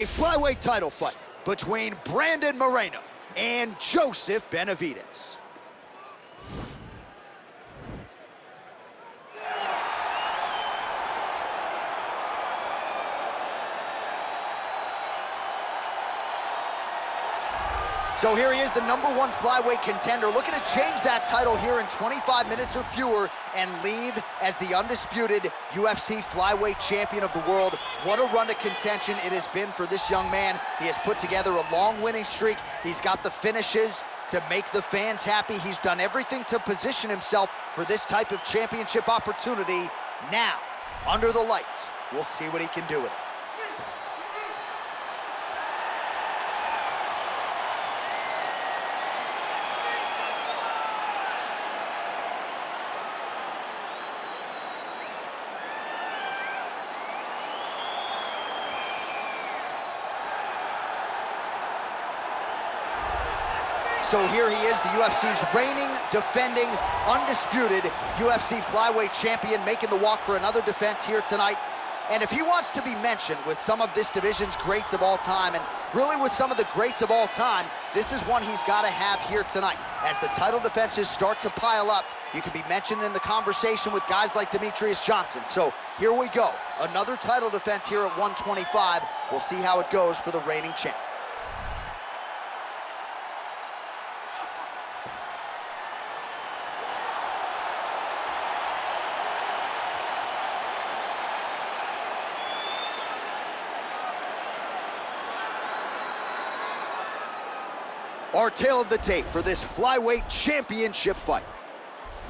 A flyweight title fight between Brandon Moreno and Joseph Benavidez. So here he is, the #1 flyweight contender, looking to change that title here in 25 minutes or fewer and leave as the undisputed UFC flyweight champion of the world. What a run to contention it has been for this young man. He has put together a long winning streak. He's got the finishes to make the fans happy. He's done everything to position himself for this type of championship opportunity. Now, under the lights, we'll see what he can do with it. So here he is, the UFC's reigning, defending, undisputed UFC flyweight champion, making the walk for another defense here tonight. And if he wants to be mentioned with some of this division's greats of all time, and really with some of the greats of all time, this is one he's got to have here tonight. As the title defenses start to pile up, you can be mentioned in the conversation with guys like Demetrius Johnson. So here we go, another title defense here at 125. We'll see how it goes for the reigning champ. Our tale of the tape for this flyweight championship fight.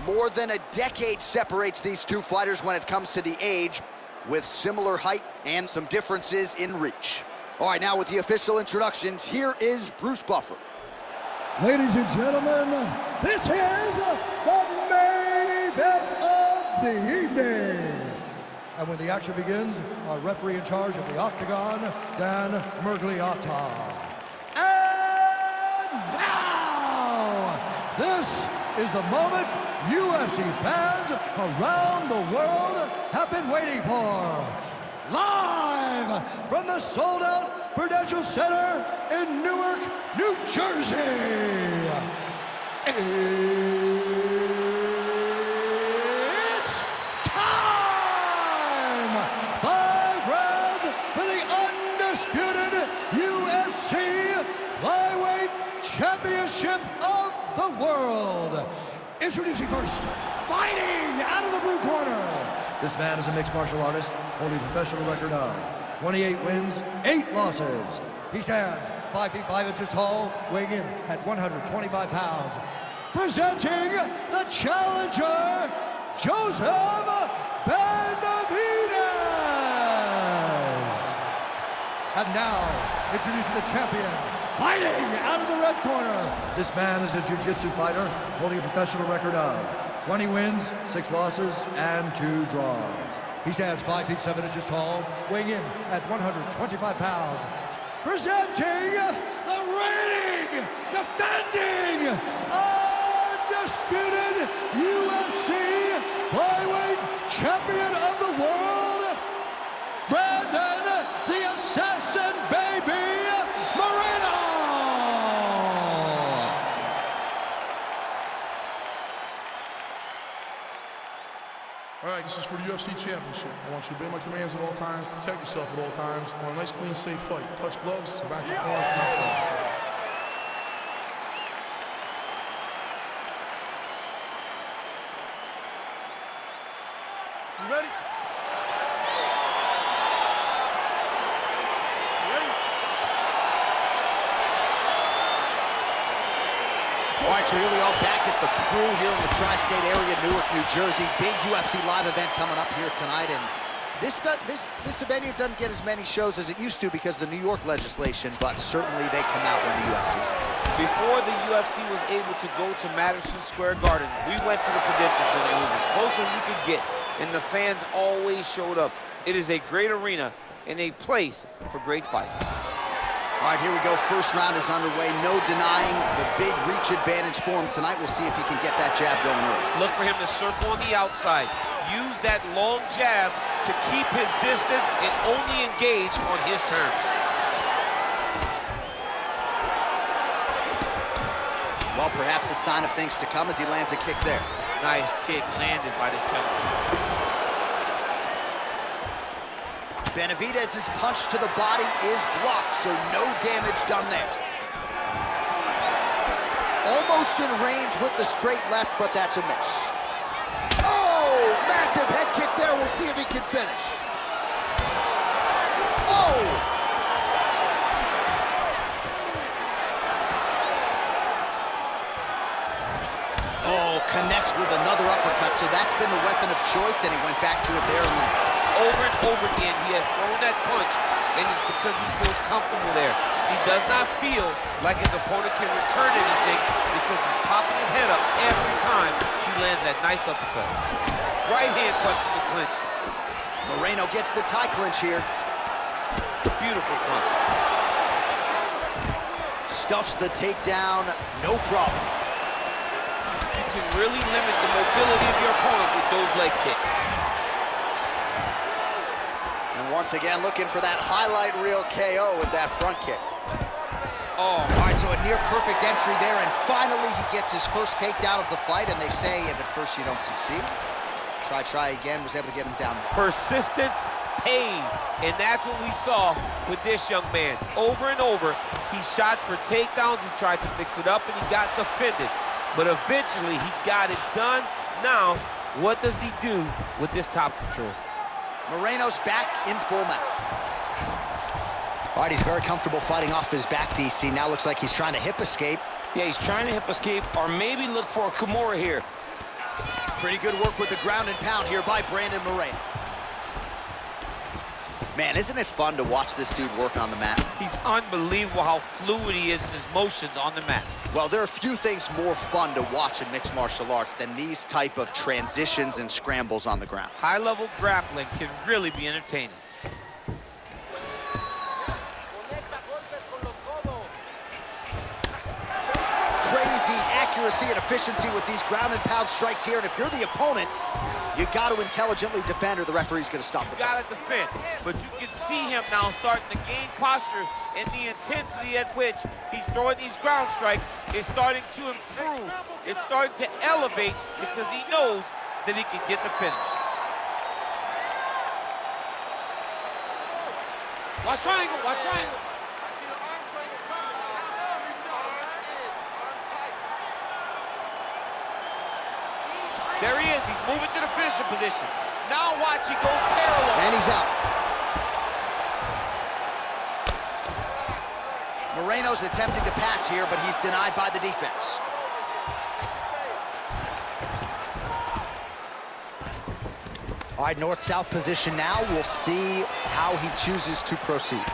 More than a decade separates these two fighters when it comes to the age, with similar height and some differences in reach. All right, now with the official introductions, here is Bruce Buffer. Ladies and gentlemen, this is the main event of the evening. And when the action begins, our referee in charge of the Octagon, Dan Mergliata. This is the moment UFC fans around the world have been waiting for. Live from the sold-out Prudential Center in Newark, New Jersey. It's time! 5 rounds for the undisputed UFC Flyweight Championship of the world. Introducing first, fighting out of the blue corner. This man is a mixed martial artist, holding a professional record of 28 wins, 8 losses. He stands 5 feet 5 inches tall, weighing in at 125 pounds. Presenting the challenger, Joseph Benavidez. And now, introducing the champion, fighting out of the red corner. This man is a jiu-jitsu fighter holding a professional record of 20 wins, 6 losses, and 2 draws. He stands 5 feet 7 inches tall, weighing in at 125 pounds. Presenting the reigning, defending, undisputed UFC flyweight champion of the world, Brandon the Assassin Baby Moreno. All right, this is for the UFC Championship. I want you to obey my commands at all times, protect yourself at all times. I want a nice, clean, safe fight. Touch gloves, back your corners, not fight. You ready? All right, so here we are back at the Crew here in the tri-state area, Newark, New Jersey. Big UFC live event coming up here tonight, and this venue doesn't get as many shows as it used to because of the New York legislation, but certainly they come out when the UFC's in town. Before the UFC was able to go to Madison Square Garden, we went to the Prudential Center. It was as close as we could get, and the fans always showed up. It is a great arena and a place for great fights. All right, here we go. First round is underway. No denying the big reach advantage for him tonight. We'll see if he can get that jab going early. Look for him to circle on the outside. Use that long jab to keep his distance and only engage on his terms. Well, perhaps a sign of things to come as he lands a kick there. Nice kick landed by this gentleman. Benavidez's punch to the body is blocked, so no damage done there. Almost in range with the straight left, but that's a miss. Oh, massive head kick there. We'll see if he can finish. Oh! Oh, connects with another uppercut, so that's been the weapon of choice, and he went back to it there and lands. Over and over again, he has thrown that punch, and it's because he feels comfortable there. He does not feel like his opponent can return anything because he's popping his head up every time he lands that nice uppercut. Right hand punch from the clinch. Moreno gets the tie clinch here. Beautiful punch. Stuffs the takedown, no problem. You can really limit the mobility of your opponent with those leg kicks. And once again, looking for that highlight reel KO with that front kick. Oh, all right, so a near perfect entry there, and finally he gets his first takedown of the fight, and they say if at first you don't succeed, try again, was able to get him down there. persistence pays, and that's what we saw with this young man. Over and over, he shot for takedowns, he tried to mix it up, and he got defended. But eventually, he got it done. Now, what does he do with this top control? Moreno's back in full mount. All right, he's very comfortable fighting off his back, DC. Now looks like he's trying to hip escape. Yeah, he's trying to hip escape or maybe look for a Kimura here. Pretty good work with the ground and pound here by Brandon Moreno. Man, isn't it fun to watch this dude work on the mat? He's unbelievable how fluid he is in his motions on the mat. Well, there are few things more fun to watch in mixed martial arts than these type of transitions and scrambles on the ground. High-level grappling can really be entertaining. Crazy accuracy and efficiency with these ground and pound strikes here, and if you're the opponent, you got to intelligently defend or the referee's going to stop the fight. Got to defend, but you can see him now starting to gain posture, and the intensity at which he's throwing these ground strikes is starting to improve. It's starting to elevate because he knows that he can get the finish. Watch triangle, watch triangle. There he is, he's moving to the finishing position. Now watch, he goes parallel. And he's out. Moreno's attempting to pass here, but he's denied by the defense. All right, north-south position now. We'll see how he chooses to proceed.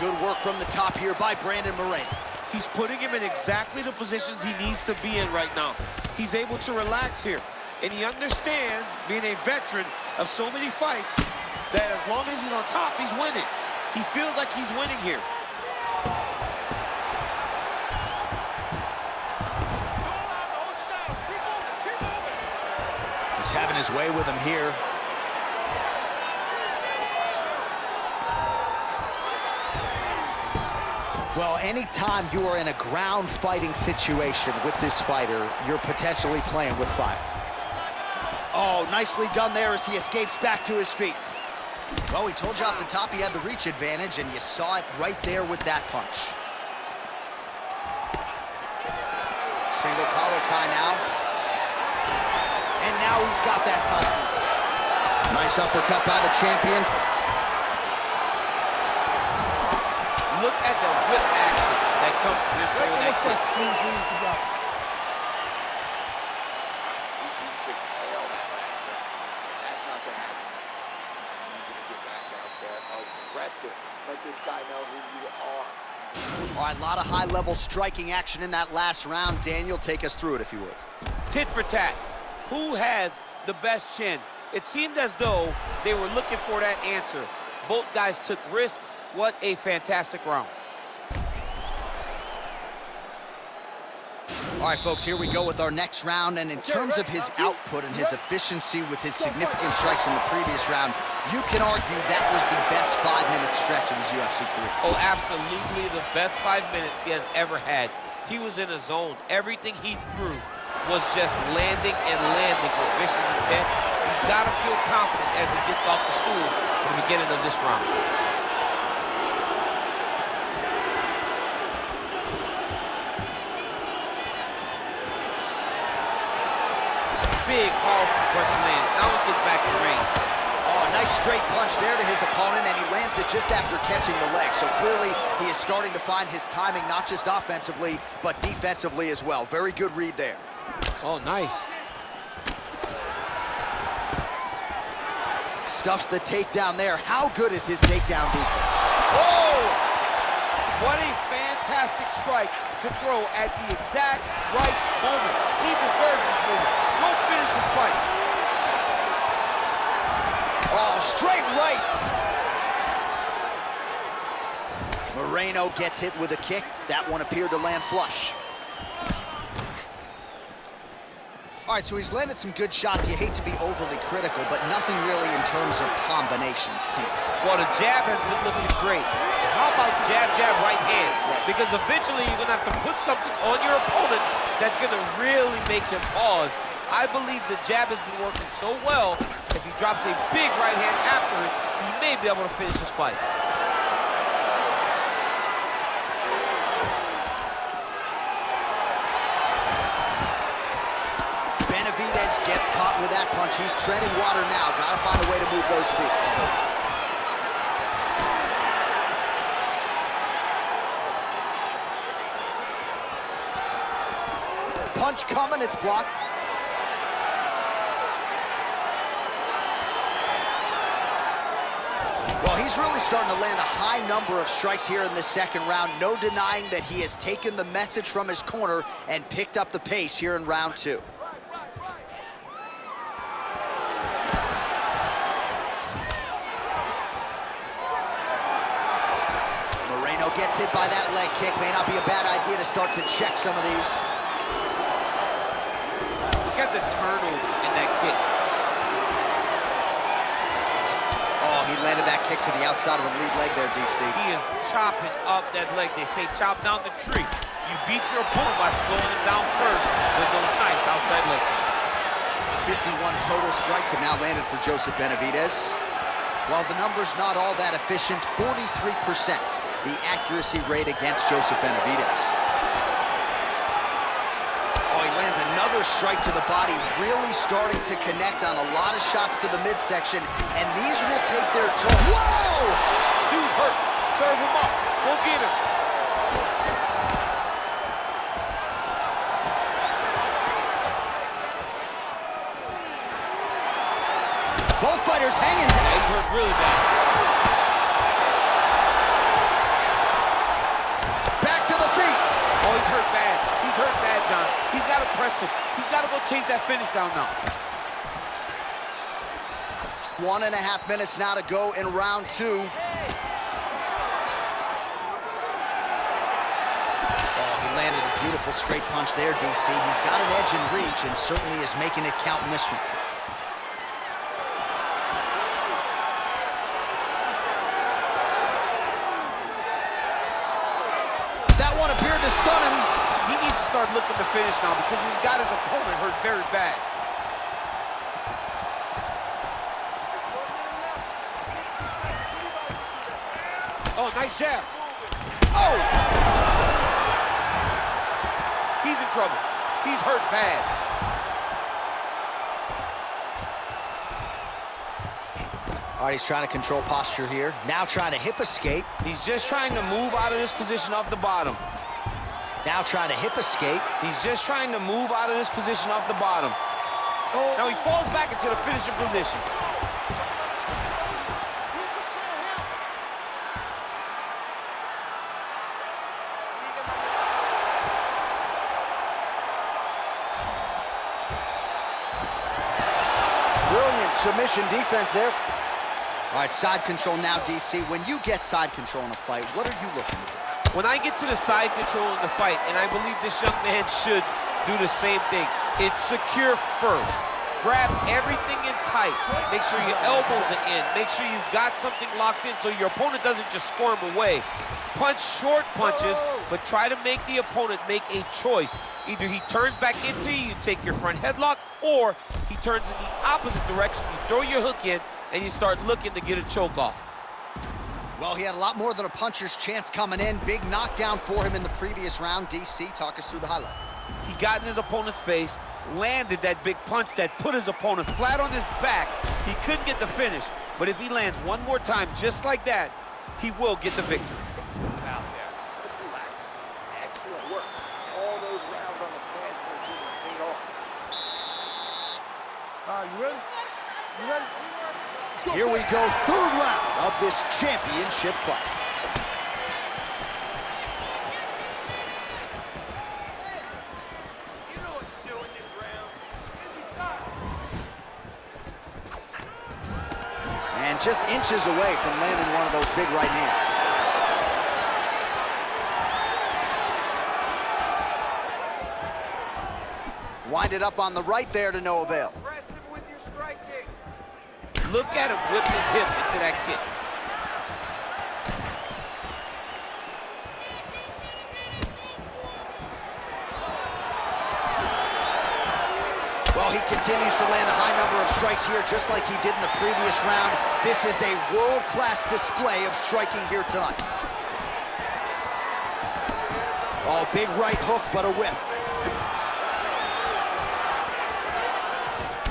Good work from the top here by Brandon Moreno. He's putting him in exactly the positions he needs to be in right now. He's able to relax here, and he understands, being a veteran of so many fights, that as long as he's on top, he's winning. He feels like he's winning here. He's having his way with him here. Well, anytime you are in a ground fighting situation with this fighter, you're potentially playing with fire. Oh, nicely done there as he escapes back to his feet. Well, we told you off the top he had the reach advantage, and you saw it right there with that punch. Single collar tie now. And now he's got that tie punch. Nice uppercut by the champion. Look at the whip action that comes from him throwing that kick. Let this guy know who you are. All right, a lot of high-level striking action in that last round. Daniel, take us through it if you would. Tit for tat. Who has the best chin? It seemed as though they were looking for that answer. Both guys took risk. What a fantastic round. All right, folks, here we go with our next round. And in terms of his output and his efficiency with his significant strikes in the previous round, you can argue that was the best 5-minute stretch of his UFC career. Oh, absolutely the best 5 minutes he has ever had. He was in a zone. Everything he threw was just landing and landing with vicious intent. He's got to feel confident as he gets off the stool at the beginning of this round. Big, powerful punch lands. Now he gets back in the ring. Oh, a nice straight punch there to his opponent, and he lands it just after catching the leg. So clearly, he is starting to find his timing, not just offensively, but defensively as well. Very good read there. Oh, nice. Stuffs the takedown there. How good is his takedown defense? Oh! What a fantastic strike to throw at the exact right moment. He deserves this moment. Won't finish his fight. Oh, straight right. Moreno gets hit with a kick. That one appeared to land flush. All right, so he's landed some good shots. You hate to be overly critical, but nothing really in terms of combinations tonight. Well, the jab has been looking great. How about jab, jab, right hand? Right. Because eventually you're going to have to put something on your opponent that's going to really make him pause. I believe the jab has been working so well, if he drops a big right hand after it, he may be able to finish his fight. Benavidez gets caught with that punch. He's treading water now. Got to find a way to move those feet. Punch coming, it's blocked. Well, he's really starting to land a high number of strikes here in the second round. No denying that he has taken the message from his corner and picked up the pace here in round two. Moreno gets hit by that leg kick. May not be a bad idea to start to check some of these. Look at the turnover in that kick. Oh, he landed that kick to the outside of the lead leg there, DC. He is chopping up that leg. They say chop down the tree. You beat your opponent by slowing him down first with those nice outside leg kicks. 51 total strikes have now landed for Joseph Benavidez. While the number's not all that efficient, 43% the accuracy rate against Joseph Benavidez. Oh, he lands another strike to the body, really starting to connect on a lot of shots to the midsection, and these will take their toll. Whoa! Dude's hurt. Serve him up. Go get him. Both fighters hanging. Yeah, he's hurt really bad. Back to the feet. Oh, he's hurt bad. He's hurt bad, John. He's got to press him. He's got to go chase that finish down now. 1.5 minutes now to go in round two. Oh, he landed a beautiful straight punch there, DC. He's got an edge in reach and certainly is making it count in this one. That one appeared to stun him. He needs to start looking to finish now because he's got his opponent hurt very bad. Oh, nice jab. Oh! He's in trouble. He's hurt bad. All right, he's trying to control posture here. Now trying to hip escape. He's just trying to move out of this position off the bottom. Now trying to hip escape. He's just trying to move out of this position off the bottom. Oh. Now he falls back into the finishing position. Brilliant submission defense there. All right, side control now, DC. When you get side control in a fight, what are you looking for? When I get to the side control in the fight, and I believe this young man should do the same thing, it's secure first. Grab everything in tight. Make sure your elbows are in. Make sure you've got something locked in so your opponent doesn't just squirm away. Punch short punches, but try to make the opponent make a choice. Either he turns back into you, you take your front headlock, or he turns in the opposite direction. You throw your hook in, and you start looking to get a choke off. Well, he had a lot more than a puncher's chance coming in. Big knockdown for him in the previous round. DC, talk us through the highlight. He got in his opponent's face, landed that big punch that put his opponent flat on his back. He couldn't get the finish, but if he lands one more time just like that, he will get the victory. Out there. Let's relax. Excellent work. All those rounds on the pants and the gym paid off. You ready? You ready? Let's go. Here we go, third round of this championship fight. You know what to do in this round. And just inches away from landing one of those big right hands. Wind it up on the right there to no avail. Aggressive with your striking. Look at him whip his hip into that kick. Well, he continues to land a high number of strikes here, just like he did in the previous round. This is a world-class display of striking here tonight. Oh, big right hook, but a whiff.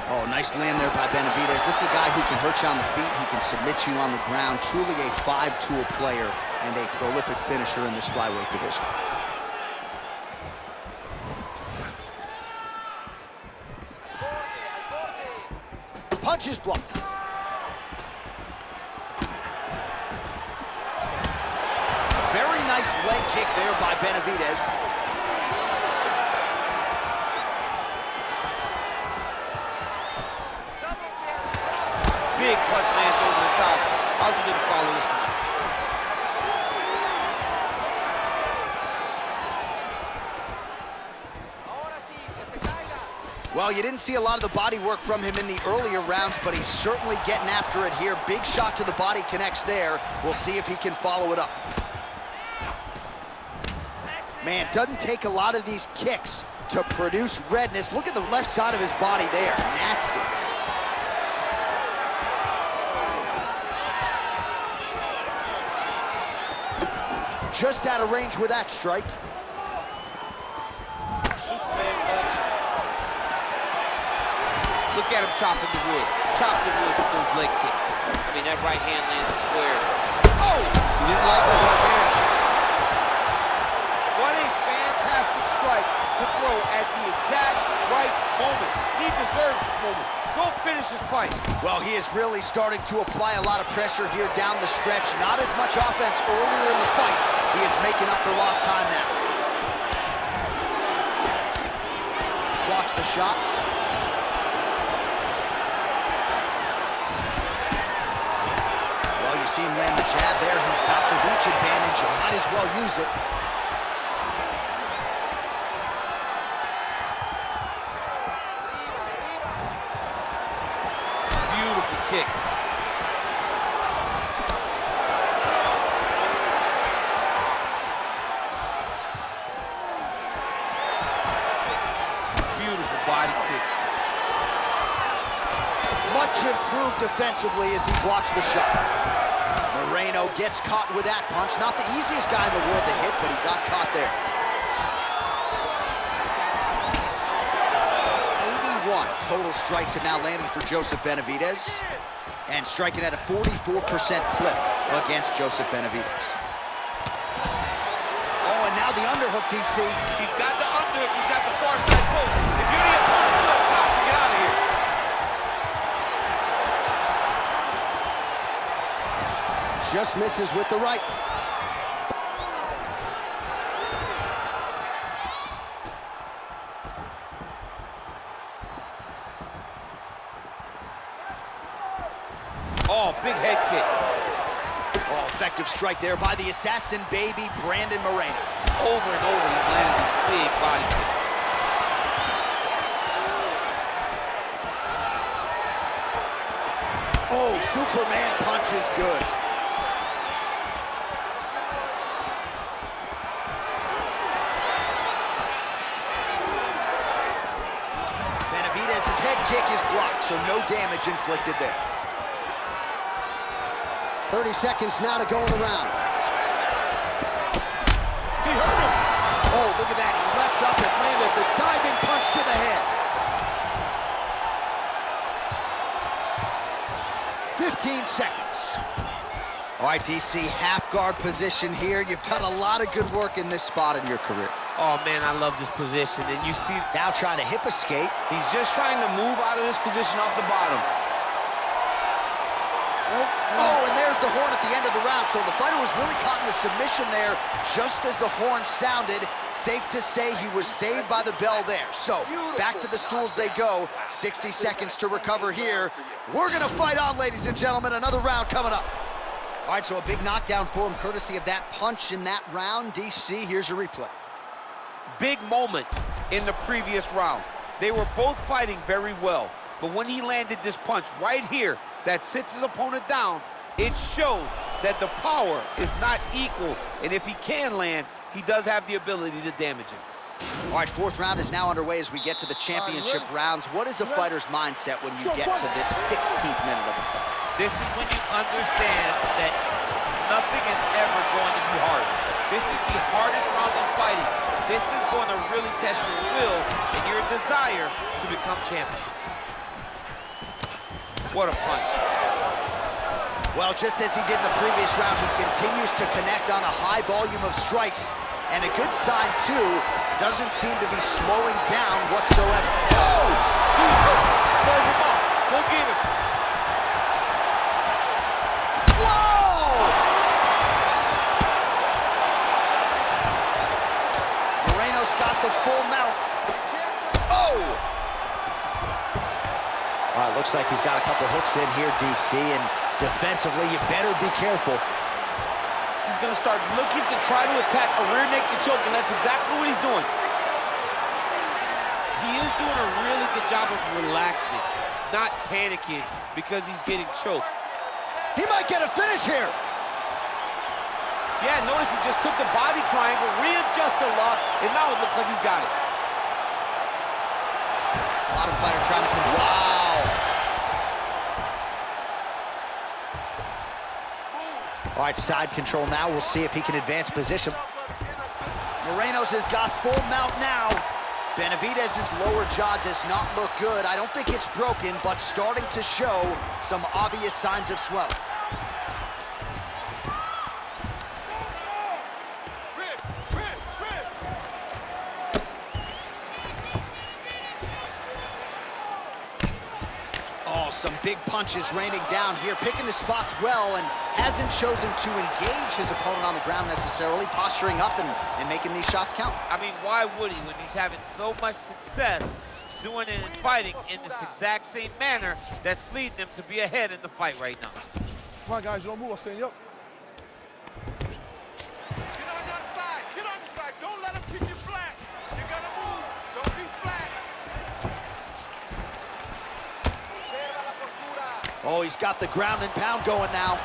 Oh, nice land there by Benavidez. This is a guy who can hurt you on the feet. He can submit you on the ground. Truly a five-tool player and a prolific finisher in this flyweight division. Punch is blocked. Very nice leg kick there by Benavidez. Big punch lands over the top. How's he gonna follow this one? Well, you didn't see a lot of the body work from him in the earlier rounds, but he's certainly getting after it here. Big shot to the body connects there. We'll see if he can follow it up. Man, doesn't take a lot of these kicks to produce redness. Look at the left side of his body there. Nasty. Just out of range with that strike. Superman punch. Look at him chopping the wood. Chop the wood with those leg kicks. I mean, that right hand lands square. Oh! He didn't like the left hand. What a fantastic strike to throw at the exact right moment. He deserves this moment. Go finish his fight. Well, he is really starting to apply a lot of pressure here down the stretch. Not as much offense earlier in the fight. He is making up for lost time now. Blocks the shot. Well, you see him land the jab there. He's got the reach advantage. You might as well use it. Beautiful kick. Beautiful body kick. Much improved defensively as he blocks the shot. Moreno gets caught with that punch. Not the easiest guy in the world to hit, but he got caught there. 81 total strikes have now landed for Joseph Benavidez, and striking at a 44% clip against Joseph Benavidez. Oh, and now the underhook, DC. He's got the underhook. He's got the far side post. If you're the opponent, you have got to get out of here. Just misses with the right. Oh, big head kick. Oh, effective strike there by the assassin baby, Brandon Moreno. Over and over, he's landed these big body kicks. Oh, Superman punch is good. Benavidez's head kick is blocked, so no damage inflicted there. 30 seconds now to go in the round. He hurt him. Oh, look at that. He leapt up and landed the diving punch to the head. 15 seconds. All right, DC, half guard position here. You've done a lot of good work in this spot in your career. Oh, man, I love this position. And you see, Now trying to hip escape. he's just trying to move out of this position off the bottom. Oh, and there's the horn at the end of the round. So the fighter was really caught in a submission there just as the horn sounded. Safe to say he was saved by the bell there. So back to the stools they go. 60 seconds to recover here. We're going to fight on, ladies and gentlemen. Another round coming up. All right, so a big knockdown for him courtesy of that punch in that round. DC, here's your replay. Big moment in the previous round. They were both fighting very well. But when he landed this punch right here that sits his opponent down, it showed that the power is not equal. And if he can land, he does have the ability to damage him. All right, fourth round is now underway as we get to the championship rounds. What is a fighter's mindset when you get to this 16th minute of the fight? This is when you understand that nothing is ever going to be hard. This is the hardest round in fighting. This is going to really test your will and your desire to become champion. What a punch. Well, just as he did in the previous round, he continues to connect on a high volume of strikes. And a good sign, too, doesn't seem to be slowing down whatsoever. Oh! He's hurt. Serve him up. Go get him. Whoa! Moreno's got the full mount. Oh! All right, looks like he's got a couple hooks in here, DC, and defensively, you better be careful. He's going to start looking to try to attack a rear naked choke, and that's exactly what he's doing. He is doing a really good job of relaxing, not panicking because he's getting choked. He might get a finish here. Yeah, notice he just took the body triangle, readjusted a lot, and now it looks like he's got it. Bottom fighter trying to wow. All right, side control now. We'll see if he can advance position. Moreno's has got full mount now. Benavidez's lower jaw does not look good. I don't think it's broken, but starting to show some obvious signs of swelling. Oh, some big punches raining down here, picking his spots well, and hasn't chosen to engage his opponent on the ground necessarily, posturing up and making these shots count. I mean, why would he when he's having so much success doing it and fighting in this exact same manner that's leading him to be ahead in the fight right now? Come on, guys, you don't move. I'll stand you up. Get on your side. Get on the side. Don't let him keep you flat. You gotta move. Don't be flat. Oh, he's got the ground and pound going now.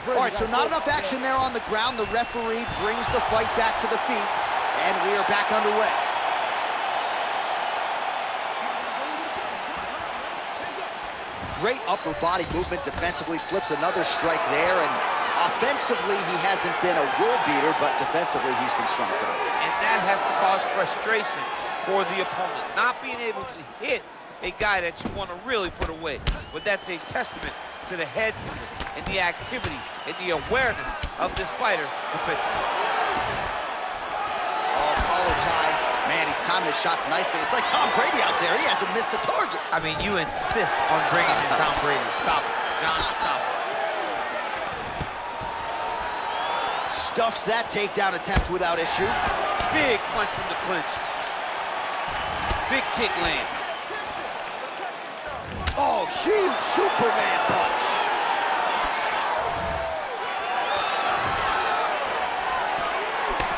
All right, so not enough action there on the ground. The referee brings the fight back to the feet, and we are back underway. Great upper body movement defensively, slips another strike there, and offensively, he hasn't been a world beater, but defensively, he's been strong today. And that has to cause frustration for the opponent. Not being able to hit a guy that you want to really put away. But that's a testament to the head movement and the activity and the awareness of this fighter defensively. Oh, collar tie. Man, he's timing his shots nicely. It's like Tom Brady out there. He hasn't missed the target. I mean, you insist on bringing in Tom Brady. Stop it. John, stop it. Stuffs that takedown attempt without issue. Big punch from the clinch. Big kick lands. Oh, huge Superman punch.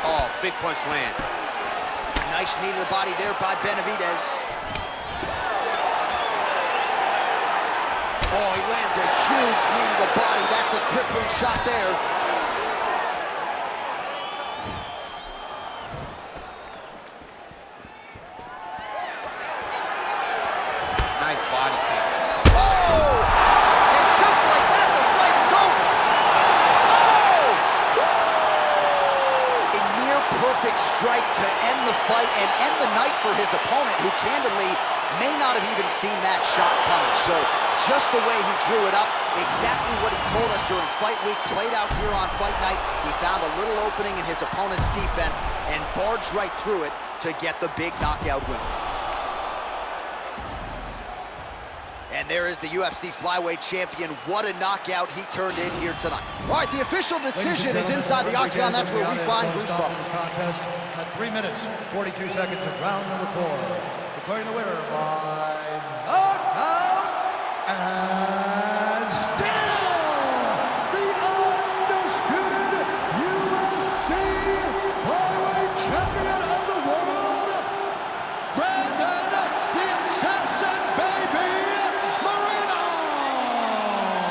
Oh, big punch land. Nice knee to the body there by Benavidez. Oh, he lands a huge knee to the body. That's a crippling shot there. Nice body kick. Oh! And just like that, the fight is over. Oh! A near-perfect strike to end the fight and end the night for his opponent, who candidly may not have even seen that shot coming. So just the way he drew it up, exactly what he told us during fight week, played out here on fight night. He found a little opening in his opponent's defense and barged right through it to get the big knockout win. And there is the UFC flyweight champion. What a knockout he turned in here tonight. All right, the official decision is inside the octagon. That's where we find Bruce Buffer. Contest at 3 minutes, 42 seconds of round number 4. Declaring the winner by knockout and still the undisputed UFC flyweight champion of the world, Brandon the Assassin Baby Moreno!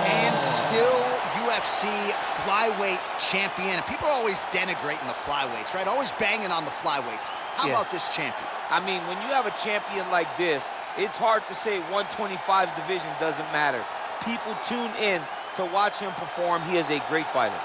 And still UFC flyweight champion. And people are always denigrating the flyweights, right? Always banging on the flyweights. How about this champion? I mean, when you have a champion like this, it's hard to say 125 division doesn't matter. People tune in to watch him perform. He is a great fighter.